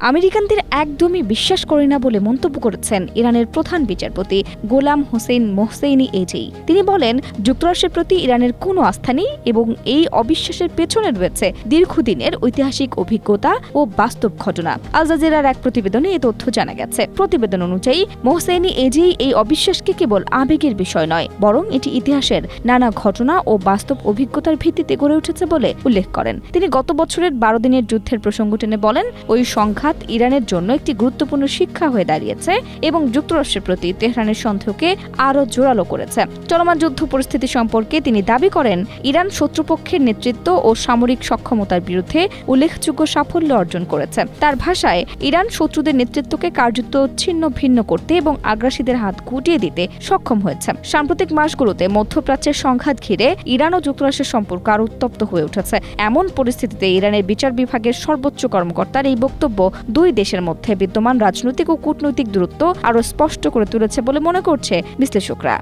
আমেরিকানদের একদমই বিশ্বাস করে না বলে মন্তব্য করেছেন ইরানের প্রধান বিচারপতি গোলাম হোসেন মোহসেনি এজেই। তিনি বলেন, যুক্তরাষ্ট্রের প্রতি ইরানের কোনো আস্থা নেই এবং এই অবিশ্বাসের পেছনে রয়েছে দীর্ঘদিনের ঐতিহাসিক অভিজ্ঞতা ও বাস্তব ঘটনা। আল জাজিরার এক প্রতিবেদনে এই তথ্য জানা গেছে। প্রতিবেদন অনুযায়ী মোহসেনি এজেই এই অবিশ্বাসকে কেবল আবেগের বিষয় নয়, বরং এটি ইতিহাসের নানা ঘটনা ও বাস্তব অভিজ্ঞতার ভিত্তিতে গড়ে উঠেছে বলে উল্লেখ করেন। তিনি গত বছরের 12 দিনের যুদ্ধের প্রসঙ্গ টেনে বলেন, ওই সংঘাত ইরানের জন্য একটি গুরুত্বপূর্ণ শিক্ষা হয়ে দাঁড়িয়েছে এবং যুক্তরাষ্ট্রের প্রতি তেহরানের সন্দেহকে আরও জোরালো করেছে। চলমান যুদ্ধ পরিস্থিতি সম্পর্কে তিনি দাবি করেন, ইরান শত্রুপক্ষের নেতৃত্ব ও সামরিক সক্ষমতার বিরুদ্ধে উল্লেখযোগ্য সাফল্য অর্জন করেছে। তার ভাষায়, ইরান শত্রুদের নেতৃত্বকে কার্যত ছিন্ন ভিন্ন করতে এবং আগ্রাসীদের হাত গুটিয়ে দিতে সক্ষম হয়েছে। সাম্প্রতিক মাসগুলোতে মধ্যপ্রাচ্যের সংঘাত ঘিরে ইরান ও যুক্তরাষ্ট্রের সম্পর্ক আরও উত্তপ্ত হয়ে উঠেছে। এমন পরিস্থিতিতে ইরানের বিচার বিভাগের সর্বোচ্চ কর্মকর্তার এই বক্তব্য দুই দেশের মধ্যে বিদ্যমান রাজনৈতিক ও কূটনৈতিক দূরত্ব আরও স্পষ্ট করে তুলেছে বলে মনে করছে বিশ্লেষকরা।